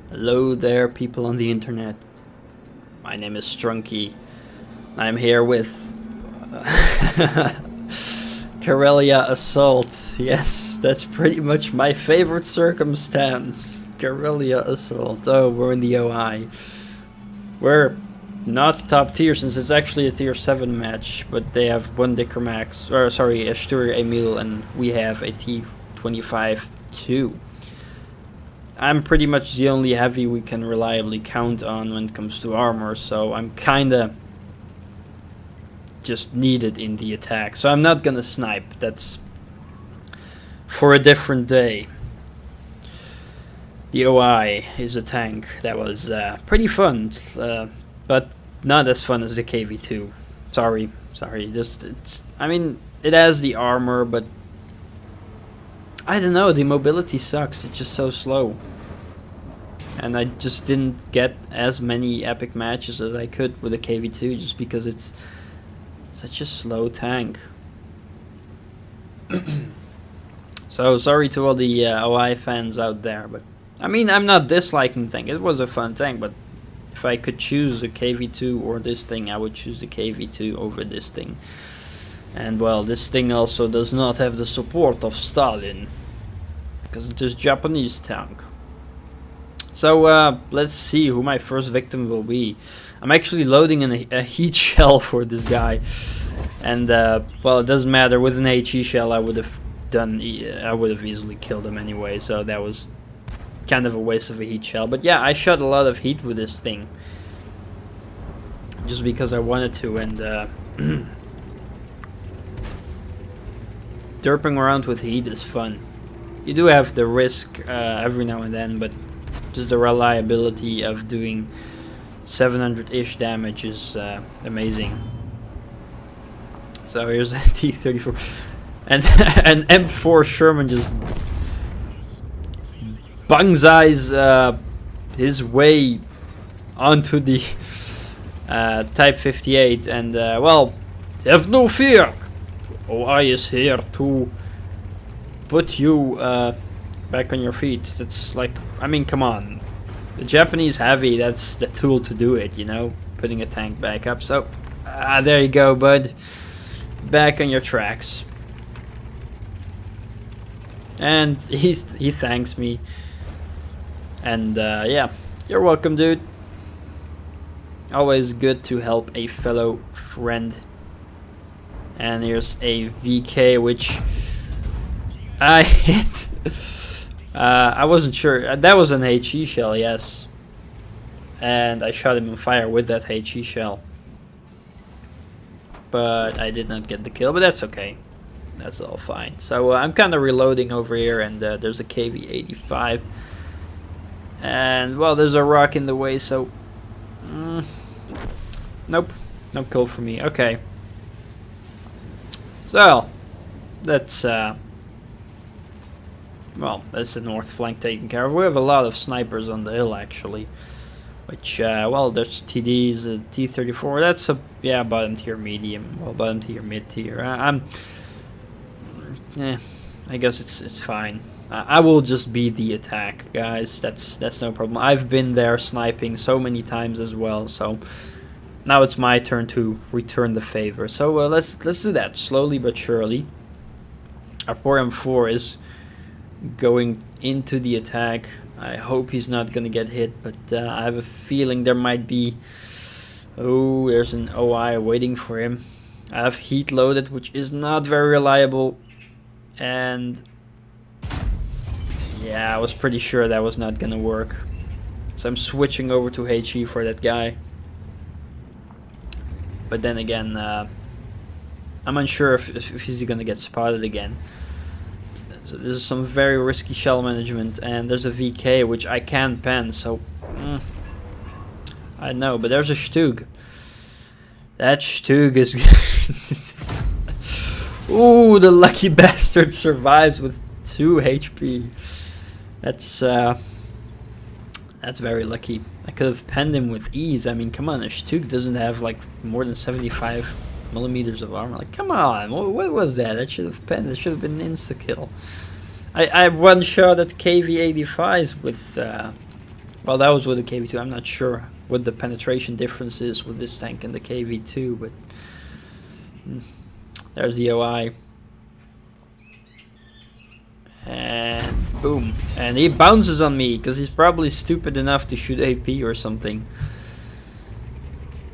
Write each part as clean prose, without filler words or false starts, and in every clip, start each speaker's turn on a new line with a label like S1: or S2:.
S1: Hello there, people on the internet. My name is Strunky. I'm here with Karelia Assault. Yes, that's pretty much my favorite circumstance. Karelia Assault. Oh, we're in the OI. We're not top tier since it's actually a tier 7 match, but they have one Dicker Max, or sorry, a Stur Emil, and we have a T25 2. I'm pretty much the only heavy we can reliably count on when it comes to armor, so I'm kinda just needed in the attack. So I'm not gonna snipe, that's for a different day. The OI is a tank that was pretty fun, but not as fun as the KV2. Sorry, I mean, it has the armor, but I don't know, the mobility sucks, it's just so slow. And I just didn't get as many epic matches as I could with the KV2 just because it's such a slow tank. So sorry to all the OI fans out there, but I mean, I'm not disliking the tank, it was a fun tank, but if I could choose the KV2 or this thing, I would choose the KV2 over this thing. And well, this thing also does not have the support of Stalin, because it is Japanese tank. So let's see who my first victim will be. I'm actually loading a heat shell for this guy, and well, it doesn't matter. With an HE shell, I would have easily killed him anyway. So that was kind of a waste of a heat shell. But yeah, I shot a lot of heat with this thing, just because I wanted to, and derping around with heat is fun. You do have the risk every now and then, but just the reliability of doing 700-ish damage is amazing. So here's a T-34, and an M4 Sherman just bangzais his way onto the Type 58, and well, have no fear. OI is here to put you back on your feet. That's like, I mean, come on. The Japanese heavy, that's the tool to do it, you know? Putting a tank back up. So, there you go, bud. Back on your tracks. And he thanks me. And yeah, you're welcome, dude. Always good to help a fellow friend. And here's a VK, which I hit. I wasn't sure. That was an HE shell, yes. And I shot him on fire with that HE shell. But I did not get the kill, but that's okay. That's all fine. So I'm kind of reloading over here, and there's a KV-85. And, well, there's a rock in the way, so... nope. No kill for me. Okay. So, that's... well, that's the north flank taken care of. We have a lot of snipers on the hill, actually. Which, well, there's TDs, a T-34. That's a, yeah, bottom tier medium. Well, bottom tier, mid tier. I guess it's fine. I will just be the attack, guys. That's no problem. I've been there sniping so many times as well, so now it's my turn to return the favor. So let's do that slowly but surely. Our poor M4 is going into the attack. I hope he's not gonna get hit, but I have a feeling there might be... Oh, there's an OI waiting for him. I have heat loaded, which is not very reliable, and yeah, I was pretty sure that was not gonna work. So I'm switching over to HE for that guy. But then again, I'm unsure if he's gonna get spotted again. So this is some very risky shell management, and there's a VK which I can't pen, so I know, but there's a Stug. That Stug is ooh, the lucky bastard survives with 2 HP. That's very lucky. I could have penned him with ease. I mean, come on, a Stug doesn't have like more than 75 millimeters of armor. Like, come on, what was that? That should have penned. It should have been an insta kill. I have one shot at KV-85s with Well, that was with the KV2. I'm not sure what the penetration difference is with this tank and the KV2, but there's the OI. And boom. And he bounces on me, because he's probably stupid enough to shoot AP or something.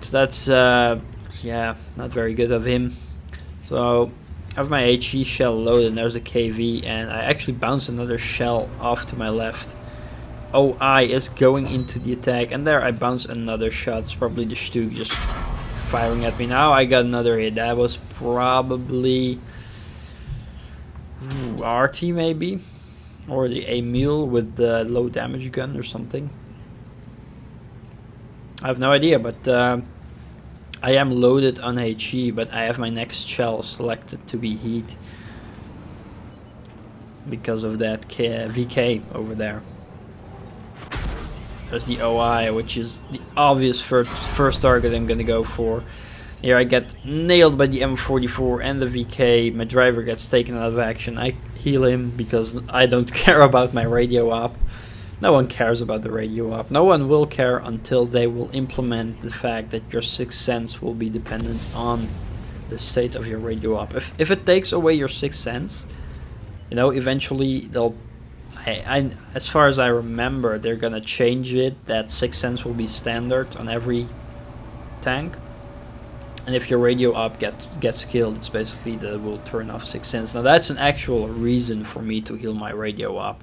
S1: So that's, yeah, not very good of him. So I have my HE shell loaded, and there's a KV, and I actually bounced another shell off to my left. OI is going into the attack, and there I bounced another shot. It's probably the Stug just firing at me. Now I got another hit. That was probably RT maybe, or the Emil with the low damage gun or something. I have no idea, but I am loaded on HE, but I have my next shell selected to be heat because of that VK over there. There's the OI, which is the obvious first target I'm gonna go for. Here I get nailed by the M44 and the VK. My driver gets taken out of action. I heal him because I don't care about my radio op. No one cares about the radio op. No one will care until they will implement the fact that your sixth sense will be dependent on the state of your radio op. If it takes away your sixth sense, you know, eventually they'll... as far as I remember, they're gonna change it, that sixth sense will be standard on every tank. And if your radio op gets killed, it's basically that it will turn off sixth sense. Now that's an actual reason for me to heal my radio op.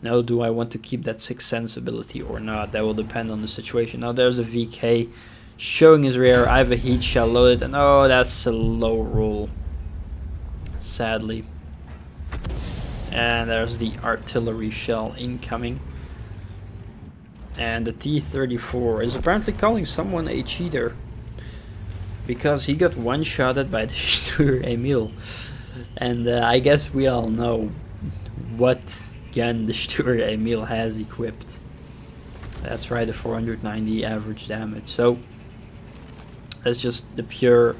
S1: Now, do I want to keep that sixth sense ability or not? That will depend on the situation. Now there's a VK showing his rear. I have a heat shell loaded, and oh, that's a low roll, sadly. And there's the artillery shell incoming. And the T-34 is apparently calling someone a cheater, because he got one-shotted by the Stug Emil. And I guess we all know what gun the Stug Emil has equipped. That's right, a 490 average damage. So that's just the pure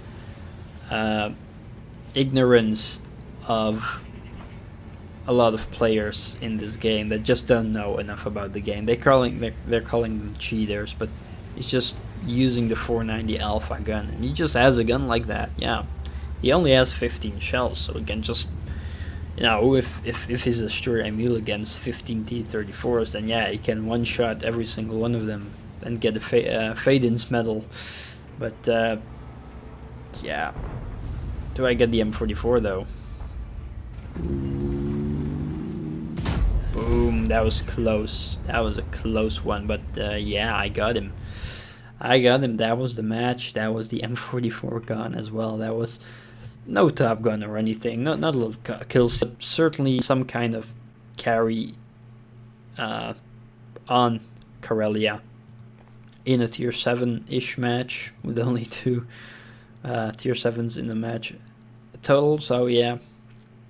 S1: ignorance of a lot of players in this game that just don't know enough about the game. They're calling them cheaters, but he's just using the 490 Alpha gun, and he just has a gun like that. Yeah, he only has 15 shells, so he can just, you know, if he's a Stug Emil against 15 T-34s, then yeah, he can one-shot every single one of them and get a Fade-ins medal. But yeah, do I get the M44 though? Boom, that was close. That was a close one, but yeah, I got him. That was the match. That was the M44 gun as well. That was no Top Gun or anything. Not a lot of kills. Certainly some kind of carry on Karelia in a tier 7-ish match with only 2 tier 7s in the match total. So yeah.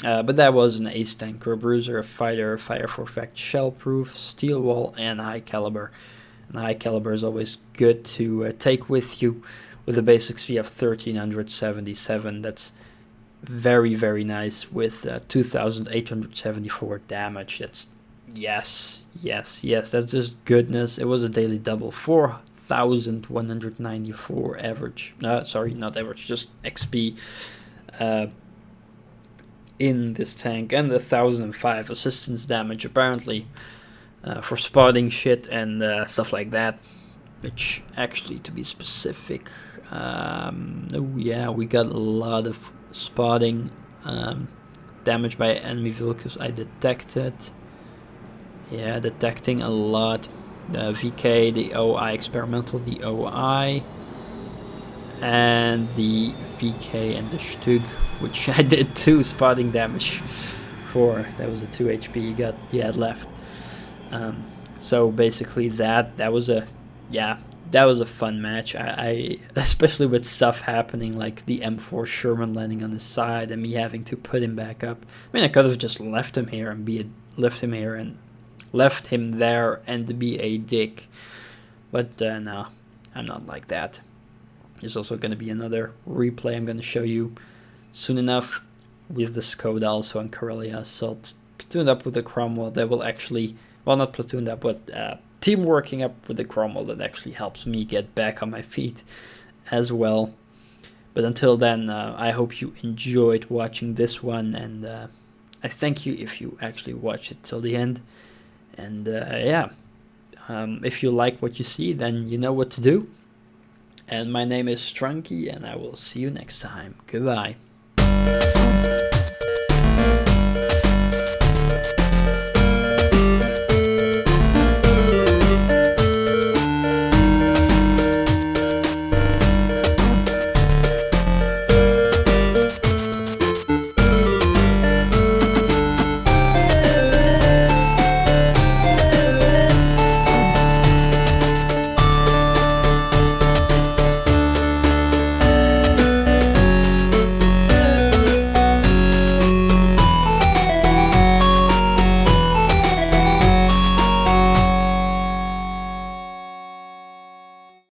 S1: But that was an ace tanker, a bruiser, a fighter, a fire for effect, shell proof, steel wall, and high caliber. And high caliber is always good to take with you with a basic XP of 1377. That's very, very nice with 2874 damage. That's yes. That's just goodness. It was a daily double, 4194 average. No, sorry, not average, just XP. In this tank, and the 1005 assistance damage apparently for spotting shit and stuff like that, which actually, to be specific, oh yeah, we got a lot of spotting damage by enemy vehicles. I detected, yeah, detecting a lot. The VK, the OI experimental, the OI, and the VK and the Stug, which I did 2 spotting damage for. That was the 2 HP he had left. So basically that was a fun match. I especially with stuff happening like the M4 Sherman landing on his side and me having to put him back up. I mean, I could have just left him here and left him there and be a dick, but no, I'm not like that. There's also going to be another replay I'm going to show you soon enough with the Skoda also on Karelia Assault. Platooned up with the Cromwell, they will actually, well, not platooned up, but team working up with the Cromwell that actually helps me get back on my feet as well. But until then, I hope you enjoyed watching this one, and I thank you if you actually watch it till the end. And yeah, if you like what you see, then you know what to do. And my name is Strunky, and I will see you next time. Goodbye.